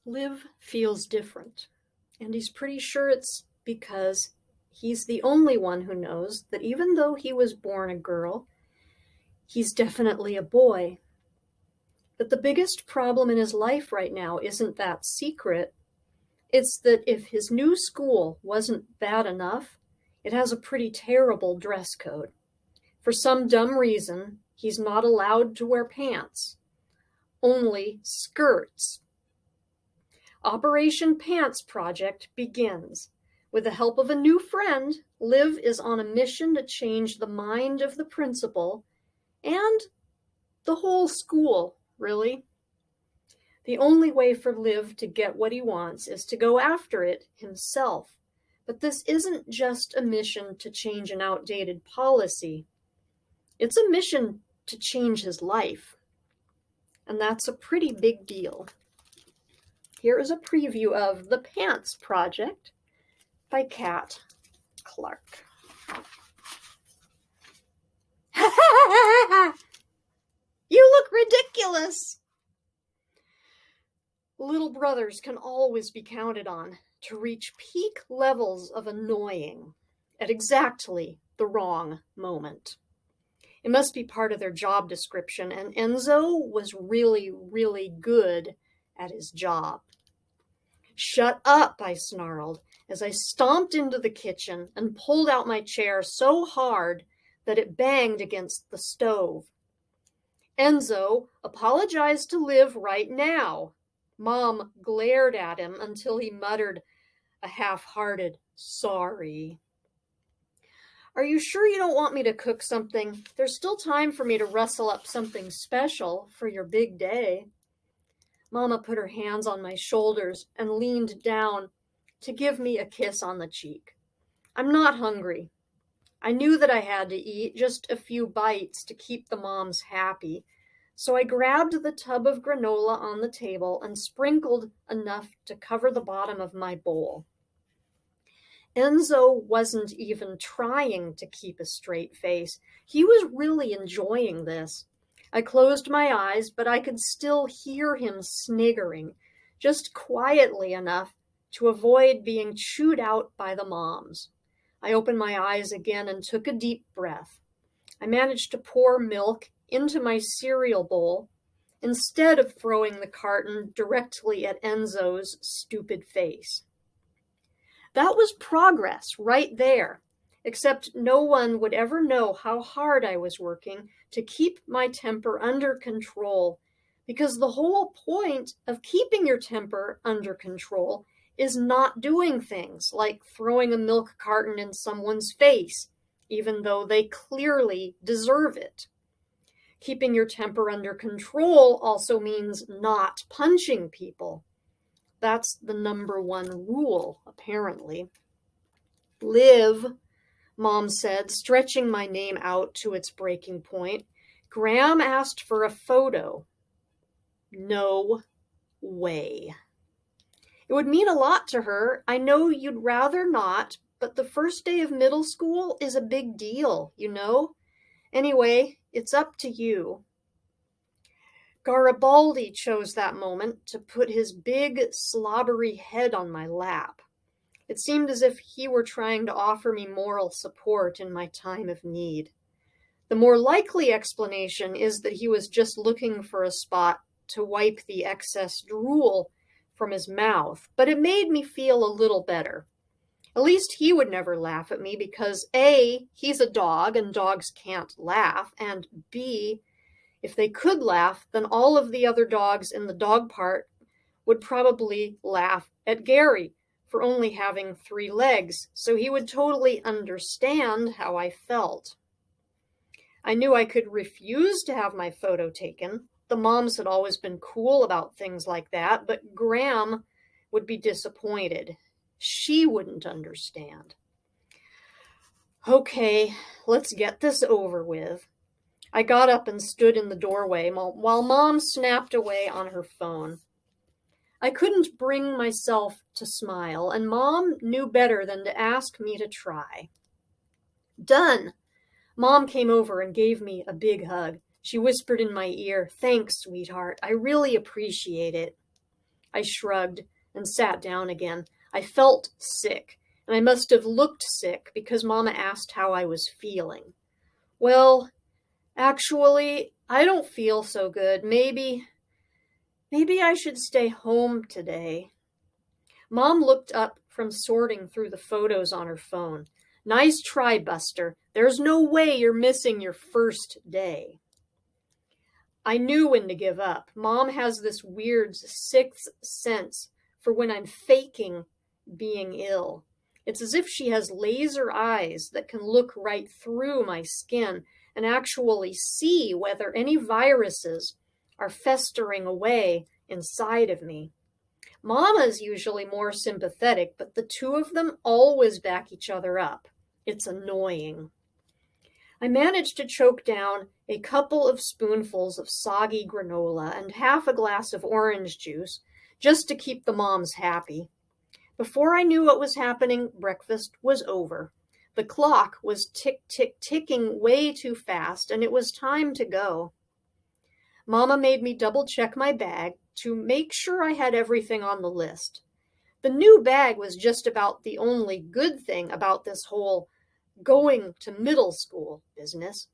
Liv feels different, and he's pretty sure it's because he's the only one who knows that even though he was born a girl, he's definitely a boy. But the biggest problem in his life right now isn't that secret. It's that if his new school wasn't bad enough, it has a pretty terrible dress code. For some dumb reason, he's not allowed to wear pants, only skirts. Operation Pants Project begins. With the help of a new friend, Liv is on a mission to change the mind of the principal and the whole school, really. The only way for Liv to get what he wants is to go after it himself. But this isn't just a mission to change an outdated policy. It's a mission to change his life. And that's a pretty big deal. Here is a preview of The Pants Project by Cat Clarke. You look ridiculous! Little brothers can always be counted on to reach peak levels of annoying at exactly the wrong moment. It must be part of their job description, and Enzo was really, really good at his job. "Shut up," I snarled as I stomped into the kitchen and pulled out my chair so hard that it banged against the stove. "Enzo, apologize to Liv right now." Mom glared at him until he muttered a half-hearted sorry. "Are you sure you don't want me to cook something? There's still time for me to rustle up something special for your big day." Mama put her hands on my shoulders and leaned down to give me a kiss on the cheek. "I'm not hungry." I knew that I had to eat just a few bites to keep the moms happy, so I grabbed the tub of granola on the table and sprinkled enough to cover the bottom of my bowl. Enzo wasn't even trying to keep a straight face. He was really enjoying this. I closed my eyes, but I could still hear him sniggering, just quietly enough to avoid being chewed out by the moms. I opened my eyes again and took a deep breath. I managed to pour milk into my cereal bowl instead of throwing the carton directly at Enzo's stupid face. That was progress right there, except no one would ever know how hard I was working to keep my temper under control, because the whole point of keeping your temper under control is not doing things like throwing a milk carton in someone's face, even though they clearly deserve it. Keeping your temper under control also means not punching people. That's the number one rule, apparently. "Liv," Mom said, stretching my name out to its breaking point. "Graham asked for a photo." No way. "It would mean a lot to her. I know you'd rather not, but the first day of middle school is a big deal, you know? Anyway, it's up to you." Garibaldi chose that moment to put his big, slobbery head on my lap. It seemed as if he were trying to offer me moral support in my time of need. The more likely explanation is that he was just looking for a spot to wipe the excess drool from his mouth, but it made me feel a little better. At least he would never laugh at me because A, he's a dog and dogs can't laugh, and B, if they could laugh, then all of the other dogs in the dog park would probably laugh at Gary for only having 3 legs, so he would totally understand how I felt. I knew I could refuse to have my photo taken. The moms had always been cool about things like that, but Graham would be disappointed. She wouldn't understand. Okay, let's get this over with. I got up and stood in the doorway while Mom snapped away on her phone. I couldn't bring myself to smile, and Mom knew better than to ask me to try. "Done." Mom came over and gave me a big hug. She whispered in my ear, "Thanks, sweetheart. I really appreciate it." I shrugged and sat down again. I felt sick, and I must have looked sick because Mama asked how I was feeling. Well, actually, I don't feel so good. Maybe I should stay home today. Mom looked up from sorting through the photos on her phone. Nice try, Buster. There's no way you're missing your first day. I knew when to give up. Mom has this weird sixth sense for when I'm faking being ill. It's as if she has laser eyes that can look right through my skin and actually see whether any viruses are festering away inside of me. Mama's usually more sympathetic, but the two of them always back each other up. It's annoying. I managed to choke down a couple of spoonfuls of soggy granola and half a glass of orange juice just to keep the moms happy. Before I knew what was happening, breakfast was over. The clock was ticking way too fast, and it was time to go. Mama made me double-check my bag to make sure I had everything on the list. The new bag was just about the only good thing about this whole going to middle school business.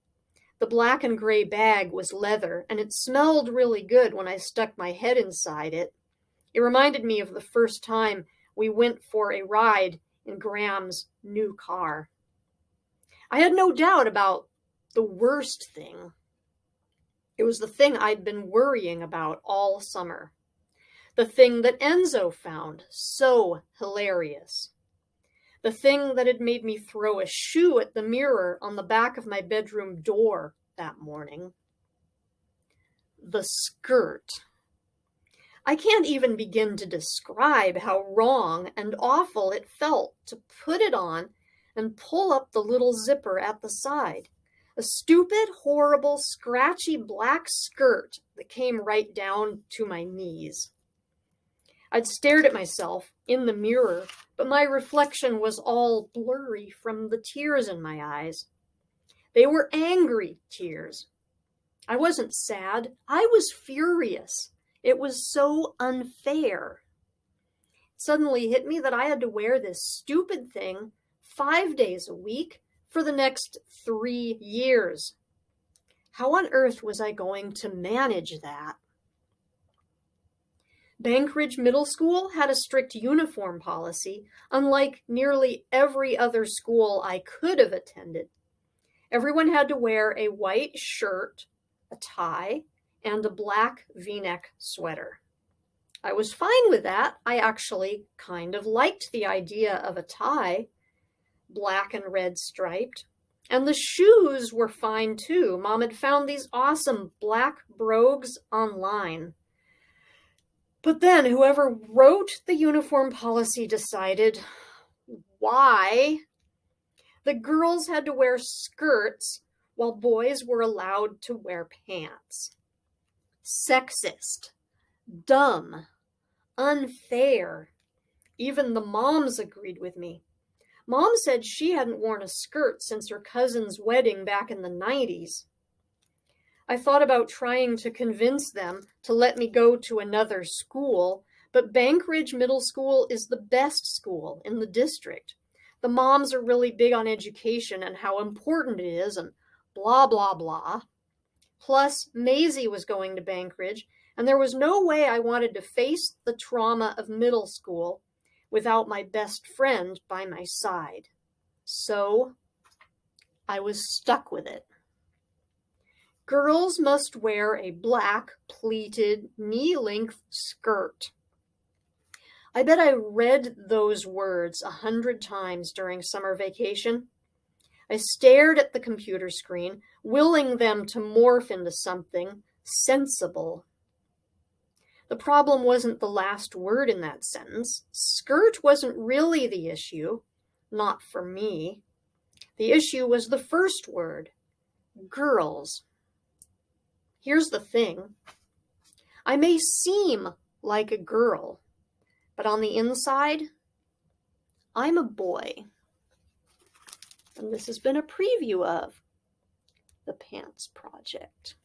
The black and gray bag was leather, and it smelled really good when I stuck my head inside it. It reminded me of the first time we went for a ride in Graham's new car. I had no doubt about the worst thing. It was the thing I'd been worrying about all summer. The thing that Enzo found so hilarious. The thing that had made me throw a shoe at the mirror on the back of my bedroom door that morning. The skirt. I can't even begin to describe how wrong and awful it felt to put it on and pull up the little zipper at the side. A stupid, horrible, scratchy black skirt that came right down to my knees. I'd stared at myself in the mirror, but my reflection was all blurry from the tears in my eyes. They were angry tears. I wasn't sad. I was furious. It was so unfair. It suddenly hit me that I had to wear this stupid thing 5 days a week for the next 3 years. How on earth was I going to manage that? Bankridge Middle School had a strict uniform policy, unlike nearly every other school I could have attended. Everyone had to wear a white shirt, a tie, and a black V-neck sweater. I was fine with that. I actually kind of liked the idea of a tie, black and red striped. And the shoes were fine too. Mom had found these awesome black brogues online. But then whoever wrote the uniform policy decided why the girls had to wear skirts while boys were allowed to wear pants. Sexist, dumb, unfair. Even the moms agreed with me. Mom said she hadn't worn a skirt since her cousin's wedding back in the 90s. I thought about trying to convince them to let me go to another school, but Bankridge Middle School is the best school in the district. The moms are really big on education and how important it is and blah, blah, blah. Plus, Maisie was going to Bankridge, and there was no way I wanted to face the trauma of middle school without my best friend by my side. So, I was stuck with it. Girls must wear a black, pleated, knee-length skirt. I bet I read those words 100 times during summer vacation. I stared at the computer screen, willing them to morph into something sensible. The problem wasn't the last word in that sentence. Skirt wasn't really the issue, not for me. The issue was the first word, girls. Here's the thing. I may seem like a girl, but on the inside, I'm a boy. And this has been a preview of the Pants Project.